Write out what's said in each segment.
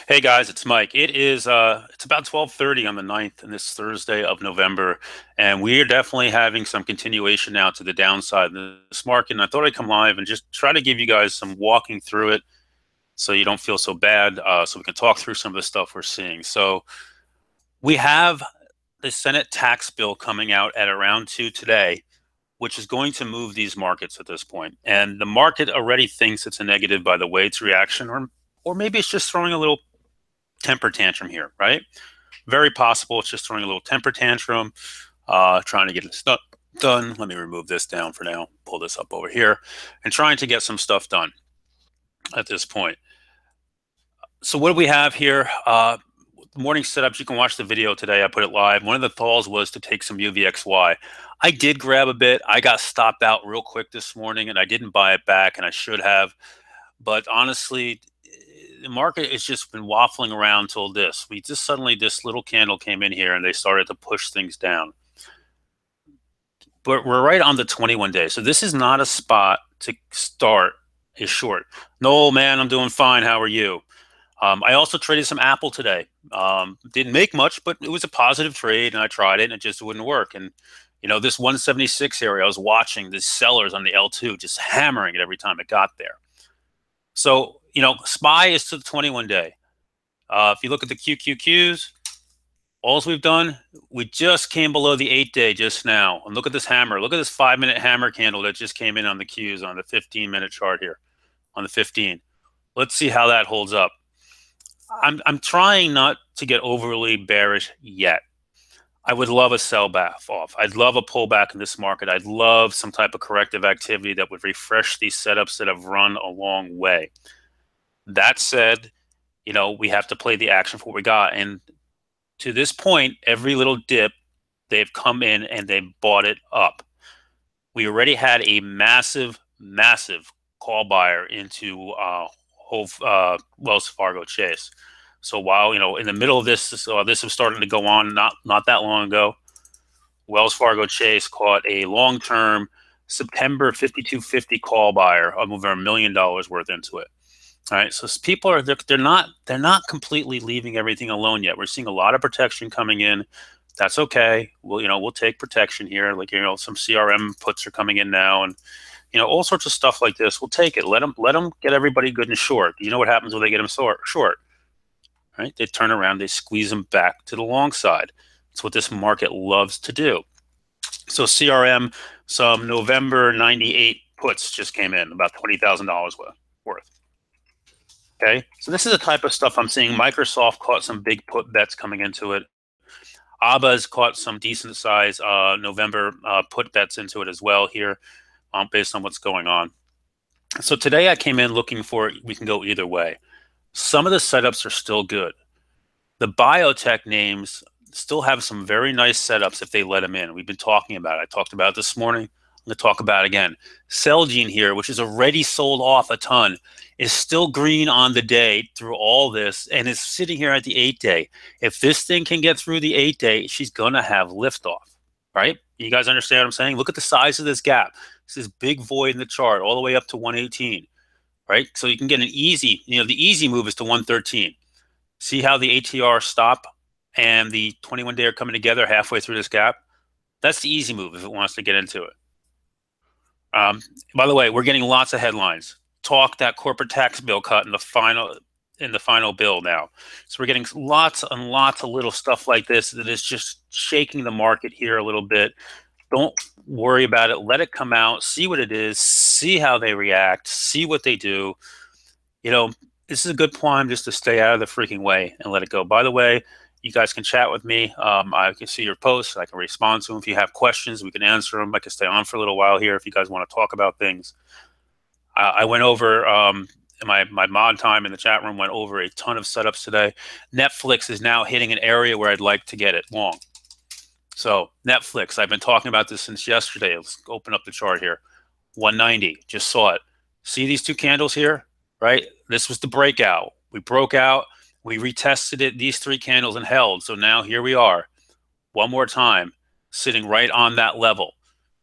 Hey guys, it's Mike. It's about 12:30 on the 9th and this Thursday of November, and we are definitely having some continuation now to the downside in this market. And I thought I'd come live and just try to give you guys some walking through it so you don't feel so bad, so we can talk through some of the stuff we're seeing. So we have the Senate tax bill coming out at around 2 today, which is going to move these markets at this point. And the market already thinks it's a negative by the way its reaction, or maybe it's just throwing a little temper tantrum here, right? Very possible it's just throwing a little temper tantrum, trying to get this done. Let me remove this down for now, pull this up over here, and trying to get some stuff done at this point. So what do we have here? Morning setups, you can watch the video today. I put it live. One of the calls was to take some UVXY. I did grab a bit. I got stopped out real quick this morning, and I didn't buy it back, and I should have. But honestly, the market has just been waffling around till this. We just suddenly, this little candle came in here and they started to push things down. But we're right on the 21 day. So this is not a spot to start a short. No, man, I'm doing fine. How are you? I also traded some Apple today. Didn't make much, but it was a positive trade and I tried it and it just wouldn't work. And you know, this 176 area, I was watching the sellers on the L2 just hammering it every time it got there. So, you know, SPY is to the 21 day. If you look at the QQQs, all we've done, we just came below the 8-day just now. And look at this hammer. Look at this 5-minute hammer candle that just came in on the Qs on the 15-minute chart here, on the 15. Let's see how that holds up. I'm trying not to get overly bearish yet. I would love a sell back off. I'd love a pullback in this market. I'd love some type of corrective activity that would refresh these setups that have run a long way. That said, you know, we have to play the action for what we got. And to this point, every little dip, they've come in and they've bought it up. We already had a massive, massive call buyer into Wells Fargo Chase. So while, you know, in the middle of this, this was starting to go on not that long ago, Wells Fargo Chase caught a long-term September 5250 call buyer of over $1 million worth into it. All right, so people are they're not completely leaving everything alone yet. We're seeing a lot of protection coming in. That's okay. We'll take protection here. Like, you know, some CRM puts are coming in now, and you know, all sorts of stuff like this. We'll take it. Let them get everybody good and short. You know what happens when they get them short, right? They turn around, they squeeze them back to the long side. That's what this market loves to do. So CRM, some November 98 puts just came in, about $20,000 worth. Okay, so this is the type of stuff I'm seeing. Microsoft caught some big put bets coming into it. ABBA's caught some decent size November put bets into it as well here, based on what's going on. So today I came in looking for, we can go either way. Some of the setups are still good. The biotech names still have some very nice setups if they let them in. We've been talking about it. I talked about it this morning. I'm going to talk about it again. Celgene here, which is already sold off a ton, is still green on the day through all this and is sitting here at the 8-day. If this thing can get through the 8-day, she's going to have liftoff, right? You guys understand what I'm saying? Look at the size of this gap. This is big void in the chart all the way up to 118, right? So you can get an easy, you know, the easy move is to 113. See how the ATR stop and the 21-day are coming together halfway through this gap? That's the easy move if it wants to get into it. By the way, we're getting lots of headlines. Talk that corporate tax bill cut in the final bill now. So we're getting lots and lots of little stuff like this that is just shaking the market here a little bit. Don't worry about it. Let it come out. See what it is. See how they react. See what they do. You know, this is a good time just to stay out of the freaking way and let it go. By the way, you guys can chat with me. I can see your posts. I can respond to them. If you have questions, we can answer them. I can stay on for a little while here if you guys want to talk about things. I went over my mod time in the chat room, went over a ton of setups today. Netflix is now hitting an area where I'd like to get it long. So Netflix, I've been talking about this since yesterday. Let's open up the chart here. 190, just saw it. See these two candles here, right? This was the breakout. We broke out. We retested it, these three candles, and held. So now here we are, one more time, sitting right on that level.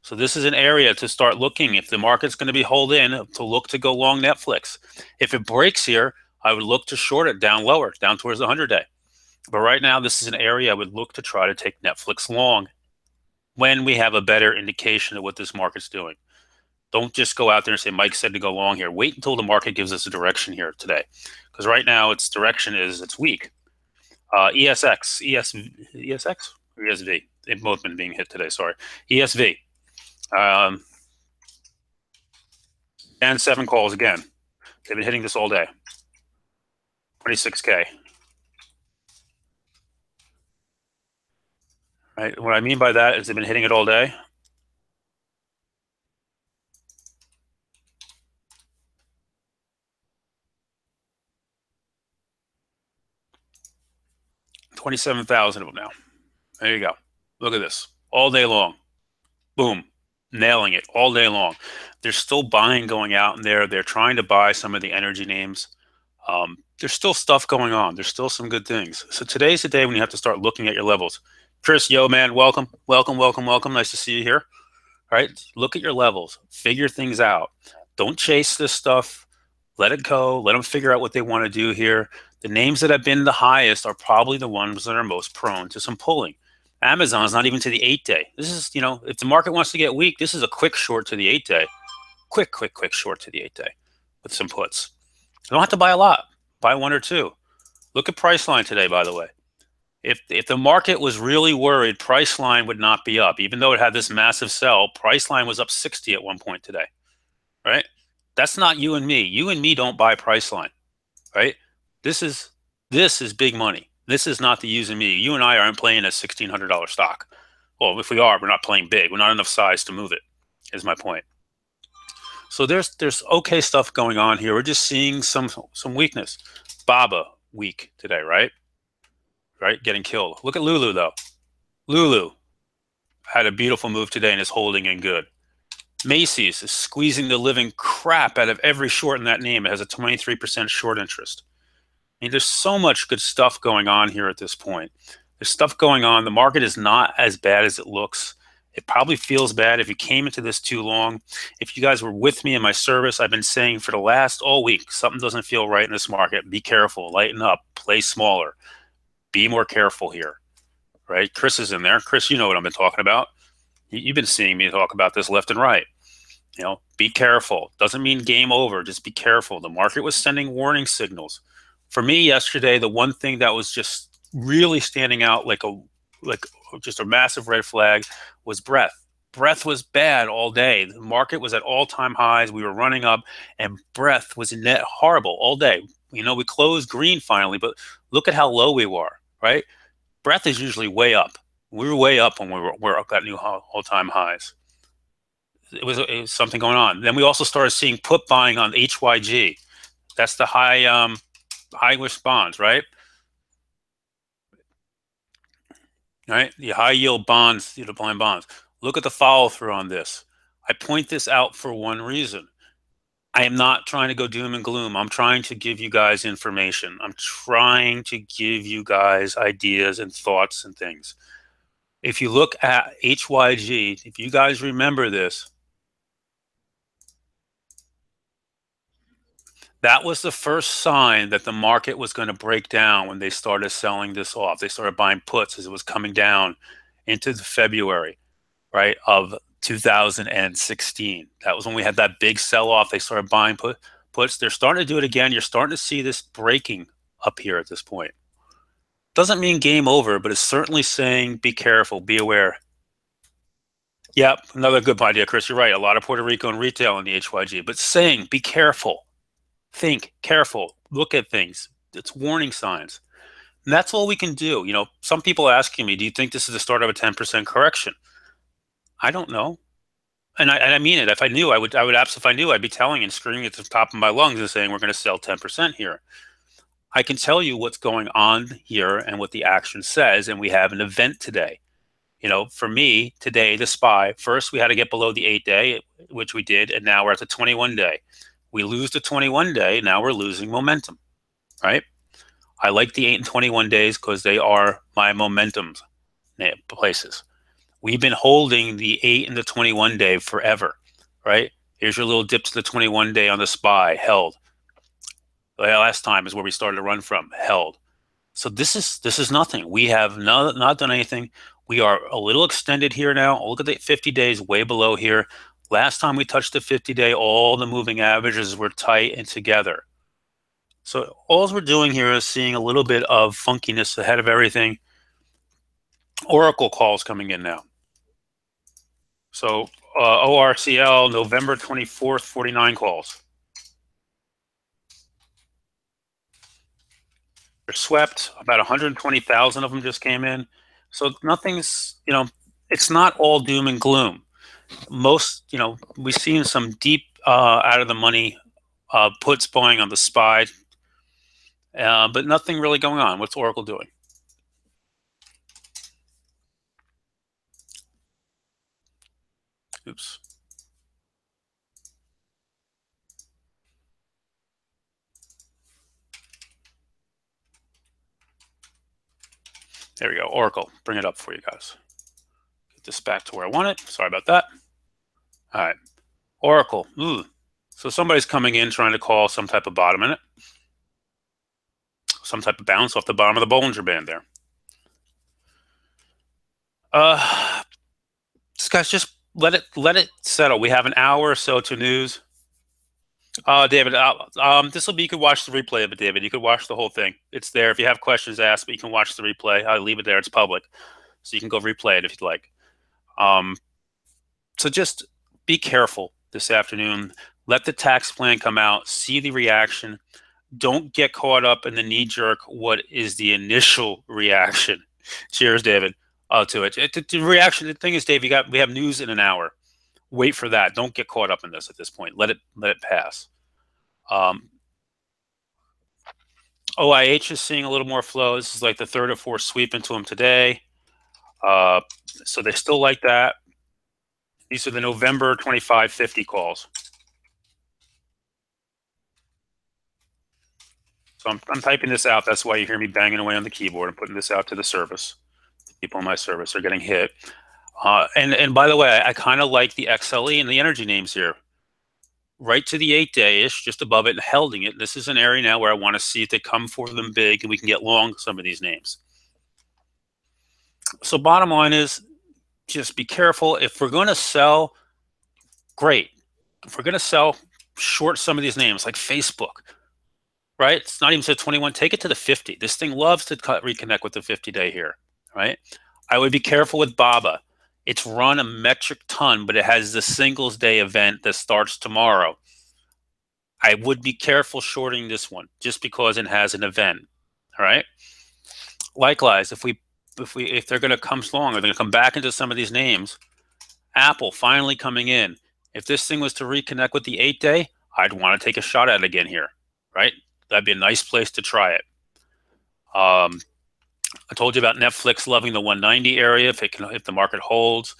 So this is an area to start looking. If the market's going to be hold in, to look to go long Netflix. If it breaks here, I would look to short it down lower, down towards the 100-day. But right now, this is an area I would look to try to take Netflix long when we have a better indication of what this market's doing. Don't just go out there and say, Mike said to go long here. Wait until the market gives us a direction here today. Because right now, its direction is it's weak. ESX or ESV. They've both been being hit today, sorry. ESV. And 7 calls again. They've been hitting this all day. 26K. Right? What I mean by that is they've been hitting it all day. $27,000 of them now. There you go. Look at this. All day long. Boom. Nailing it all day long. There's still buying going out in there. They're trying to buy some of the energy names. There's still stuff going on. There's still some good things. So today's the day when you have to start looking at your levels. Chris, yo, man, welcome. Welcome, welcome, welcome. Nice to see you here. All right. Look at your levels. Figure things out. Don't chase this stuff. Let it go. Let them figure out what they want to do here. The names that have been the highest are probably the ones that are most prone to some pulling. Amazon's not even to the 8-day. This is, if the market wants to get weak, this is a quick short to the 8-day. Quick short to the 8-day with some puts. You don't have to buy a lot. Buy 1 or 2. Look at Priceline today, by the way. If the market was really worried, Priceline would not be up. Even though it had this massive sell, Priceline was up 60 at one point today, right? That's not you and me. You and me don't buy Priceline, right? This is big money. This is not the you and me. You and I aren't playing a $1,600 stock. Well, if we are, we're not playing big. We're not enough size to move it, is my point. So there's okay stuff going on here. We're just seeing some weakness. BABA weak today, right? Right, getting killed. Look at Lulu though. Lulu had a beautiful move today and is holding in good. Macy's is squeezing the living crap out of every short in that name. It has a 23% short interest. I mean, there's so much good stuff going on here at this point. There's stuff going on. The market is not as bad as it looks. It probably feels bad if you came into this too long. If you guys were with me in my service, I've been saying for the last all week, something doesn't feel right in this market. Be careful, lighten up, play smaller, be more careful here, right? Chris is in there. Chris, you know what I've been talking about. You've been seeing me talk about this left and right. Be careful. Doesn't mean game over. Just be careful. The market was sending warning signals. For me yesterday, the one thing that was just really standing out like just a massive red flag was breadth. Breadth was bad all day. The market was at all-time highs. We were running up, and breadth was net horrible all day. We closed green finally, but look at how low we were, right? Breadth is usually way up. We were way up when we were up at new all-time highs. It was something going on. Then we also started seeing put buying on HYG. That's the high risk bonds, right? Right, the high yield bonds, the blind bonds. Look at the follow through on this. I point this out for one reason. I am not trying to go doom and gloom. I'm trying to give you guys information. I'm trying to give you guys ideas and thoughts and things. If you look at HYG, if you guys remember this, that was the first sign that the market was going to break down when they started selling this off. They started buying puts as it was coming down into the February, right, of 2016. That was when we had that big sell-off. They started buying puts. They're starting to do it again. You're starting to see this breaking up here at this point. Doesn't mean game over, but it's certainly saying be careful, be aware. Yep, another good idea, Chris. You're right. A lot of Puerto Rico and retail in the HYG, but saying be careful. Think, careful, look at things. It's warning signs. And that's all we can do. Some people are asking me, do you think this is the start of a 10% correction? I don't know. And I mean it. If I knew, if I knew, I'd be telling and screaming at the top of my lungs and saying, we're going to sell 10% here. I can tell you what's going on here and what the action says. And we have an event today. For me today, the SPY, first we had to get below the 8-day, which we did. And now we're at the 21-day. We lose the 21-day, now we're losing momentum, right? I like the 8 and 21 days because they are my momentum places. We've been holding the 8 and the 21-day forever, right? Here's your little dip to the 21-day on the SPY, held. last time is where we started to run from, held. So this is nothing. We have not done anything. We are a little extended here now. Look at the 50 days way below here. Last time we touched the 50-day, all the moving averages were tight and together. So all we're doing here is seeing a little bit of funkiness ahead of everything. Oracle calls coming in now. So ORCL, November 24th, 49 calls. They're swept. About 120,000 of them just came in. So nothing's, it's not all doom and gloom. Most, we've seen some deep out of the money puts buying on the SPY, but nothing really going on. What's Oracle doing? Oops. There we go. Oracle. Bring it up for you guys. Get this back to where I want it. Sorry about that. All right. Oracle. Ooh. So somebody's coming in trying to call some type of bottom in it. Some type of bounce off the bottom of the Bollinger Band there. This guy's just let it settle. We have an hour or so to news. David, this will be, you could watch the replay of it, David. You could watch the whole thing. It's there. If you have questions, ask, but you can watch the replay. I'll leave it there. It's public. So you can go replay it if you'd like. So just be careful this afternoon. Let the tax plan come out. See the reaction. Don't get caught up in the knee-jerk, what is the initial reaction. Cheers, David, to it. The reaction, the thing is, Dave, we have news in an hour. Wait for that. Don't get caught up in this at this point. Let it pass. OIH is seeing a little more flow. This is like the third or fourth sweep into them today. So they still like that. These are the November 25.50 calls. So I'm typing this out. That's why you hear me banging away on the keyboard. I'm putting this out to the service. People on my service are getting hit. And by the way, I kind of like the XLE and the energy names here. Right to the 8-day-ish, just above it, and holding it. This is an area now where I want to see if they come for them big and we can get long some of these names. So bottom line is, just be careful. If we're going to sell, great. If we're going to sell, short some of these names like Facebook, right? It's not even to 21. Take it to the 50. This thing loves to reconnect with the 50-day here, right? I would be careful with BABA. It's run a metric ton, but it has the singles day event that starts tomorrow. I would be careful shorting this one just because it has an event. All right. Likewise, if they're going to come strong, or they're going to come back into some of these names, Apple finally coming in. If this thing was to reconnect with the 8-day, I'd want to take a shot at it again here, right? That'd be a nice place to try it. I told you about Netflix loving the 190 area if the market holds.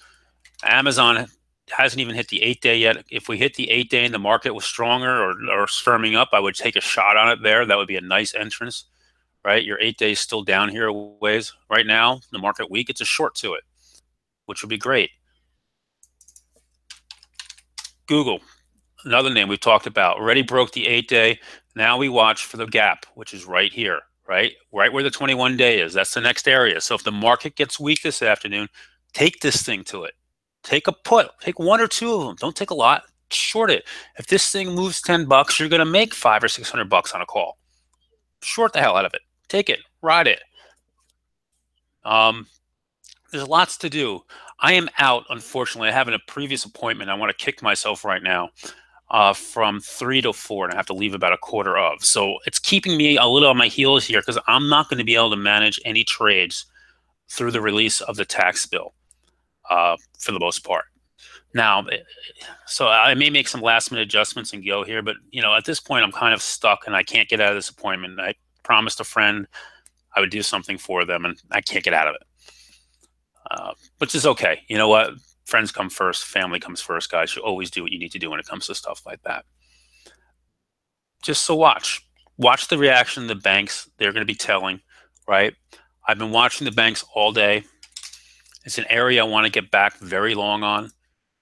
Amazon hasn't even hit the 8-day yet. If we hit the 8-day and the market was stronger or firming up, I would take a shot on it there. That would be a nice entrance, right? Your 8-day is still down here a ways. Right now, the market weak, it's a short to it, which would be great. Google, another name we've talked about, already broke the 8-day. Now we watch for the gap, which is right here, right where the 21-day is. That's the next area. So if the market gets weak this afternoon, take this thing to it. Take a put. Take one or two of them. Don't take a lot. Short it. If this thing moves $10, you're going to make $500 or $600 on a call. Short the hell out of it. Take it. Ride it. There's lots to do. I am out, unfortunately. I have a previous appointment. I want to kick myself right now from 3 to 4, and I have to leave about a quarter of. So it's keeping me a little on my heels here because I'm not going to be able to manage any trades through the release of the tax bill for the most part. Now, so I may make some last-minute adjustments and go here, but at this point, I'm kind of stuck and I can't get out of this appointment. I promised a friend I would do something for them, and I can't get out of it. Which is okay. You know what? Friends come first. Family comes first, guys. You always do what you need to do when it comes to stuff like that. Just so watch the reaction of the banks. They're going to be telling, right? I've been watching the banks all day. It's an area I want to get back very long on.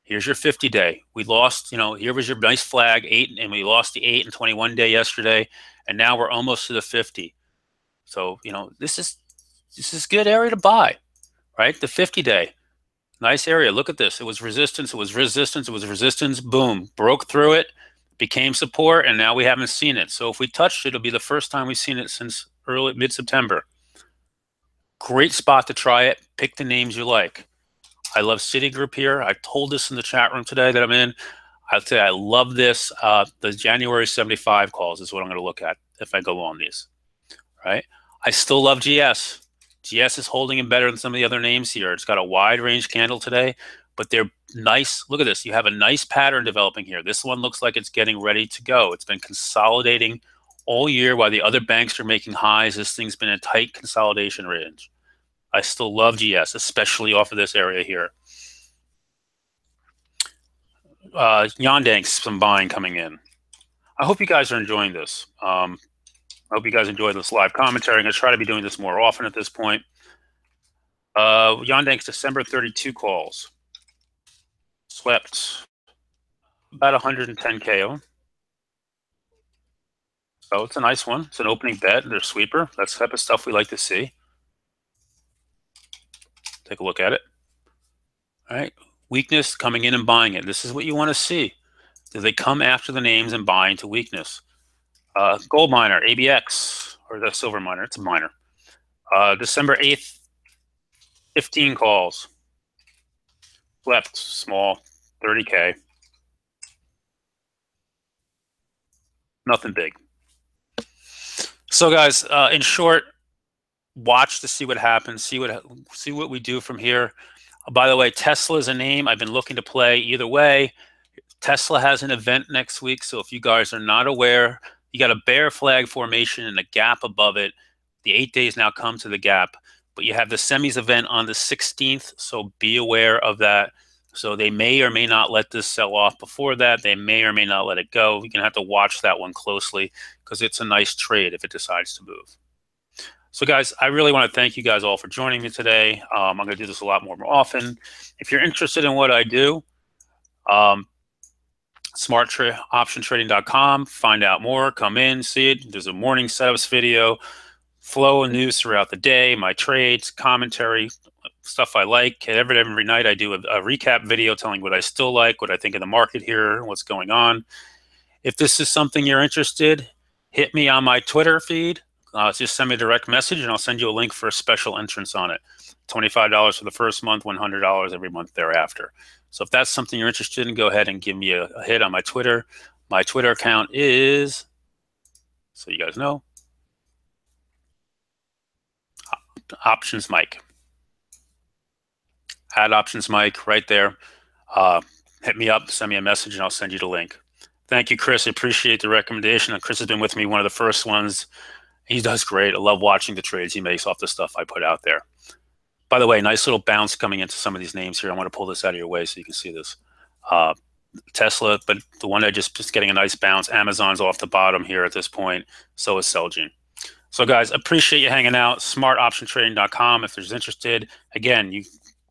Here's your 50-day. We lost, here was your nice flag, 8, and we lost the 8 and 21-day yesterday. and now we're almost to the 50. So, this is good area to buy, right? The 50-day, nice area. Look at this. It was resistance. It was resistance. It was resistance. Boom, broke through it, became support, and now we haven't seen it. So if we touched it, it'll be the first time we've seen it since mid-September. Great spot to try it. Pick the names you like. I love Citigroup here. I told this in the chat room today that I'm in. I'll tell you, I love this. The January 75 calls is what I'm going to look at if I go on these, right? I still love GS. GS is holding in better than some of the other names here. It's got a wide range candle today, but they're nice. Look at this. You have a nice pattern developing here. This one looks like it's getting ready to go. It's been consolidating all year while the other banks are making highs. This thing's been a tight consolidation range. I still love GS, especially off of this area here. Yondanks, some buying coming in. I hope you guys are enjoying this. I hope you guys enjoy this live commentary. I'm going to try to be doing this more often at this point. Yondanks December 32 calls. Swept about 110K. So it's a nice one. It's an opening bet. They're sweeper. That's the type of stuff we like to see. Take a look at it. All right. Weakness, coming in and buying it. This is what you want to see. Do they come after the names and buy into weakness? Gold miner, ABX, or the silver miner. It's a miner. December 8th, 15 calls. Left, small, 30K. Nothing big. So guys, in short, watch to see what happens. See what we do from here. By the way, Tesla is a name I've been looking to play either way. Tesla has an event next week, so if you guys are not aware, you got a bear flag formation and a gap above it. The 8 days now come to the gap, but you have the semis event on the 16th, so be aware of that. So they may or may not let this sell off before that. They may or may not let it go. You're going to have to watch that one closely because it's a nice trade if it decides to move. So guys, I really want to thank you guys all for joining me today. I'm going to do this a lot more often. If you're interested in what I do, smartoptiontrading.com, find out more, come in, see it. There's a morning setups video, flow and news throughout the day, my trades, commentary, stuff I like. Every night I do a recap video telling what I still like, what I think of the market here, what's going on. If this is something you're interested, hit me on my Twitter feed. Just send me a direct message and I'll send you a link for a special entrance on it. $25 for the first month, $100 every month thereafter. So if that's something you're interested in, go ahead and give me a hit on my Twitter. My Twitter account is, so you guys know, Options Mike. Add Options Mike right there. Hit me up, send me a message, and I'll send you the link. Thank you, Chris. I appreciate the recommendation. Chris has been with me, one of the first ones. He does great. I love watching the trades he makes off the stuff I put out there. By the way, nice little bounce coming into some of these names here. I want to pull this out of your way so you can see this. Tesla, but the one that just getting a nice bounce. Amazon's off the bottom here at this point. So is Celgene. So guys, appreciate you hanging out. Smartoptiontrading.com if there's interested. Again, you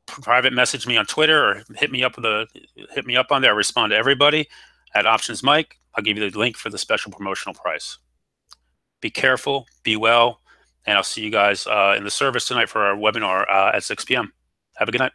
private message me on Twitter or hit me up on there. I respond to everybody at Options Mike. I'll give you the link for the special promotional price. Be careful, be well, and I'll see you guys in the service tonight for our webinar at 6 p.m. Have a good night.